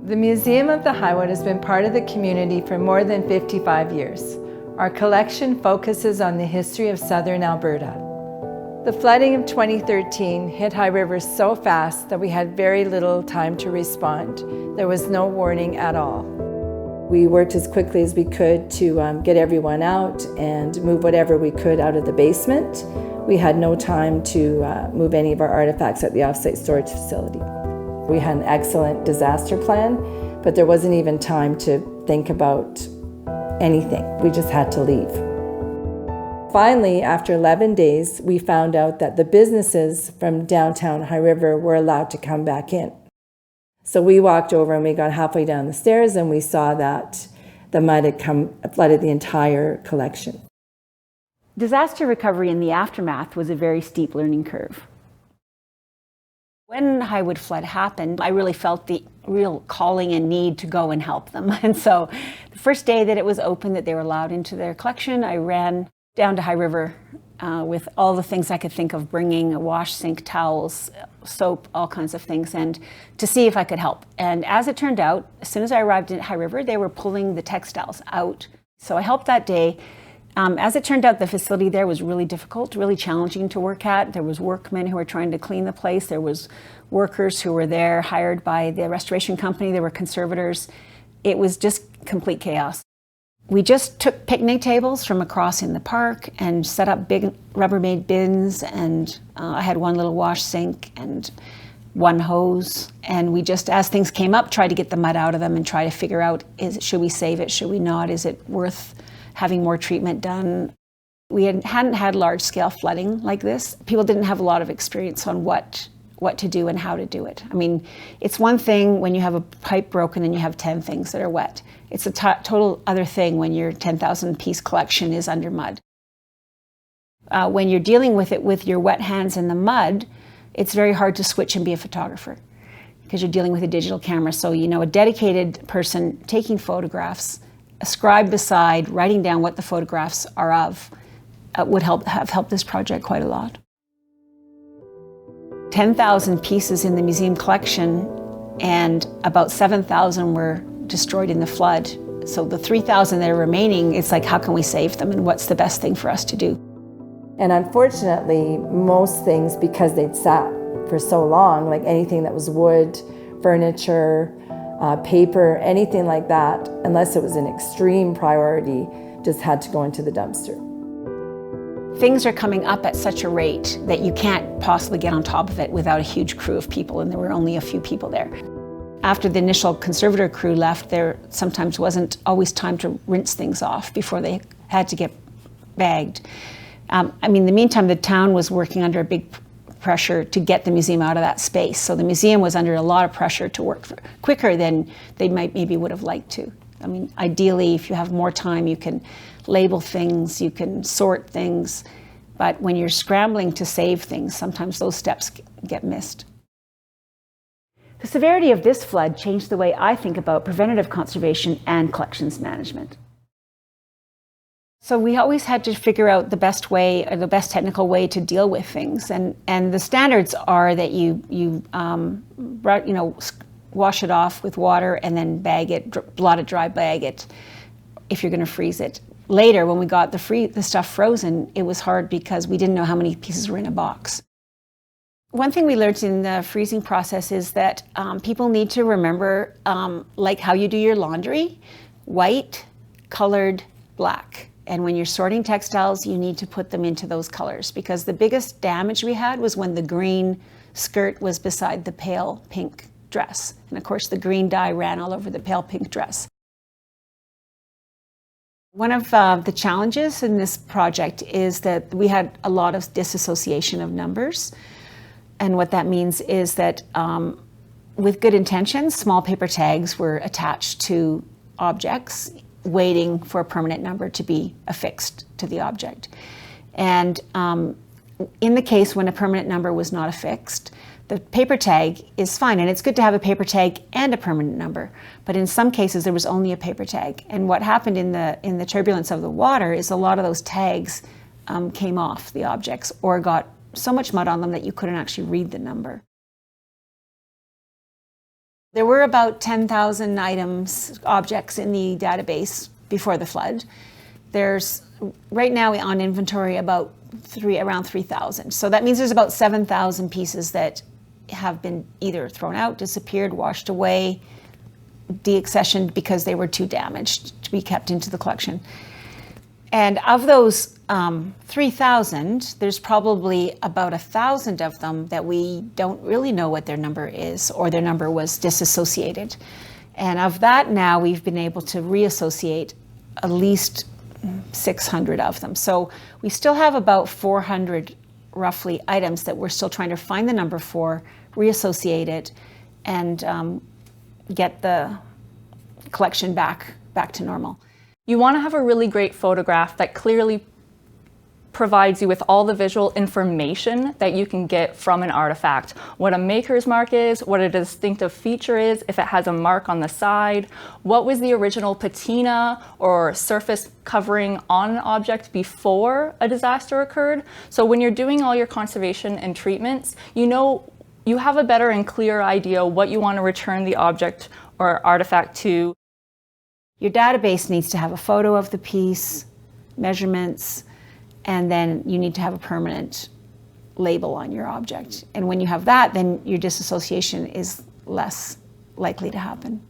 The Museum of the Highwood has been part of the community for more than 55 years. Our collection focuses on the history of southern Alberta. The flooding of 2013 hit High River so fast that we had very little time to respond. There was no warning at all. We worked as quickly as we could to get everyone out and move whatever we could out of the basement. We had no time to move any of our artifacts at the off-site storage facility. We had an excellent disaster plan, but there wasn't even time to think about anything. We just had to leave. Finally, after 11 days, we found out that the businesses from downtown High River were allowed to come back in. So we walked over and we got halfway down the stairs and we saw that the mud had flooded the entire collection. Disaster recovery in the aftermath was a very steep learning curve. When Highwood flood happened, I really felt the real calling and need to go and help them. And so the first day that it was open, that they were allowed into their collection, I ran down to High River with all the things I could think of, bringing a wash sink, towels, soap, all kinds of things, and to see if I could help. And as it turned out, as soon as I arrived at High River, they were pulling the textiles out. So I helped that day. As it turned out, the facility there was really difficult, really challenging to work at. There was workmen who were trying to clean the place. There was workers who were there hired by the restoration company. There were conservators. It was just complete chaos. We just took picnic tables from across in the park and set up big Rubbermaid bins, and I had one little wash sink and one hose. And we just, as things came up, tried to get the mud out of them and try to figure out, should we save it, should we not? Is it worth having more treatment done? We hadn't had large-scale flooding like this. People didn't have a lot of experience on what to do and how to do it. I mean, it's one thing when you have a pipe broken and you have 10 things that are wet. It's a total other thing when your 10,000-piece collection is under mud. When you're dealing with it with your wet hands in the mud, it's very hard to switch and be a photographer because you're dealing with a digital camera. So, a dedicated person taking photographs, a scribe beside, writing down what the photographs are of, would have helped this project quite a lot. 10,000 pieces in the museum collection, and about 7,000 were destroyed in the flood. So the 3,000 that are remaining, it's like, how can we save them, and what's the best thing for us to do? And unfortunately, most things, because they'd sat for so long, like anything that was wood, furniture, paper, anything like that, unless it was an extreme priority, just had to go into the dumpster. Things are coming up at such a rate that you can't possibly get on top of it without a huge crew of people, and there were only a few people there. After the initial conservator crew left, there sometimes wasn't always time to rinse things off before they had to get bagged. In the meantime, the town was working under a big pressure to get the museum out of that space. So the museum was under a lot of pressure to work quicker than they maybe would have liked to. Ideally, if you have more time, you can label things, you can sort things, but when you're scrambling to save things, sometimes those steps get missed. The severity of this flood changed the way I think about preventative conservation and collections management. So we always had to figure out the best way, or the best technical way to deal with things. And the standards are that you wash it off with water and then bag it, blot it dry, bag it, if you're going to freeze it. Later, when we got the stuff frozen, it was hard because we didn't know how many pieces were in a box. One thing we learned in the freezing process is that people need to remember, like how you do your laundry, white, colored, black. And when you're sorting textiles, you need to put them into those colors, because the biggest damage we had was when the green skirt was beside the pale pink dress. And of course, the green dye ran all over the pale pink dress. One of the challenges in this project is that we had a lot of disassociation of numbers. And what that means is that with good intentions, small paper tags were attached to objects, waiting for a permanent number to be affixed to the object. And in the case when a permanent number was not affixed, the paper tag is fine, and it's good to have a paper tag and a permanent number. But in some cases, there was only a paper tag. And what happened in the turbulence of the water is a lot of those tags came off the objects or got so much mud on them that you couldn't actually read the number. There were about 10,000 objects in the database before the flood. There's right now on inventory about around 3,000. So that means there's about 7,000 pieces that have been either thrown out, disappeared, washed away, deaccessioned because they were too damaged to be kept into the collection. And of those 3,000, there's probably about 1,000 of them that we don't really know what their number is, or their number was disassociated. And of that now, we've been able to reassociate at least 600 of them. So we still have about 400 roughly items that we're still trying to find the number for, reassociate it, and get the collection back to normal. You want to have a really great photograph that clearly provides you with all the visual information that you can get from an artifact. What a maker's mark is, what a distinctive feature is, if it has a mark on the side, what was the original patina or surface covering on an object before a disaster occurred. So when you're doing all your conservation and treatments, you have a better and clearer idea what you want to return the object or artifact to. Your database needs to have a photo of the piece, measurements, and then you need to have a permanent label on your object. And when you have that, then your disassociation is less likely to happen.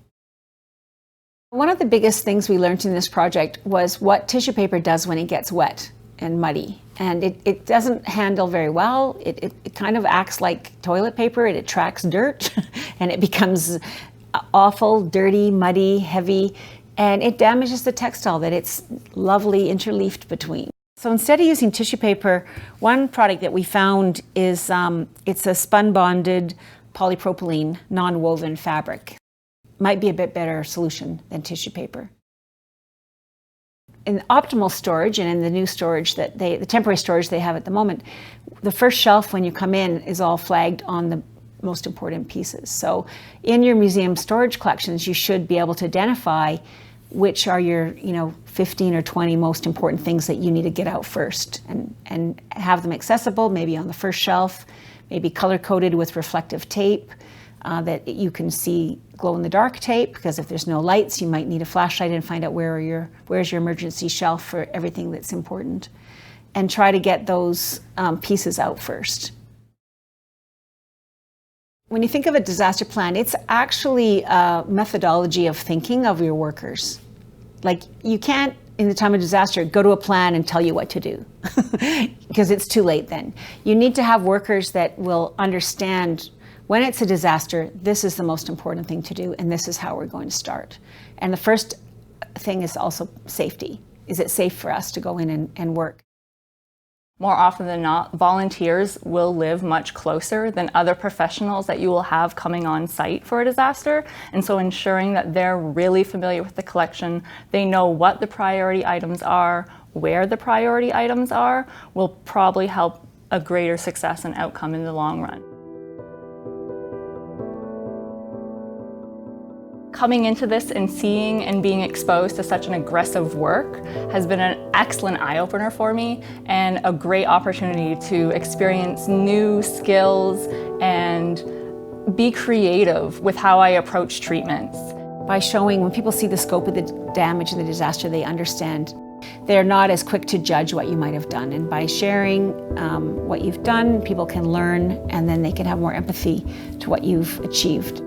One of the biggest things we learned in this project was what tissue paper does when it gets wet and muddy. And it doesn't handle very well. It kind of acts like toilet paper. It attracts dirt and it becomes awful, dirty, muddy, heavy, and it damages the textile that it's lovely interleafed between. So instead of using tissue paper, one product that we found is it's a spun-bonded polypropylene non-woven fabric. Might be a bit better solution than tissue paper. In optimal storage and in the new storage the temporary storage they have at the moment, the first shelf when you come in is all flagged on the most important pieces. So in your museum storage collections, you should be able to identify which are your 15 or 20 most important things that you need to get out first, and have them accessible, maybe on the first shelf, maybe color-coded with reflective tape that you can see, glow-in-the-dark tape, because if there's no lights, you might need a flashlight and find out where's your emergency shelf for everything that's important, and try to get those pieces out first. When you think of a disaster plan, it's actually a methodology of thinking of your workers. Like, you can't, in the time of disaster, go to a plan and tell you what to do, because it's too late then. You need to have workers that will understand when it's a disaster, this is the most important thing to do, and this is how we're going to start. And the first thing is also safety. Is it safe for us to go in and work? More often than not, volunteers will live much closer than other professionals that you will have coming on site for a disaster. And so ensuring that they're really familiar with the collection, they know what the priority items are, where the priority items are, will probably help a greater success and outcome in the long run. Coming into this and seeing and being exposed to such an aggressive work has been an excellent eye-opener for me, and a great opportunity to experience new skills and be creative with how I approach treatments. By showing, when people see the scope of the damage and the disaster, they understand. They're not as quick to judge what you might have done. And by sharing what you've done, people can learn, and then they can have more empathy to what you've achieved.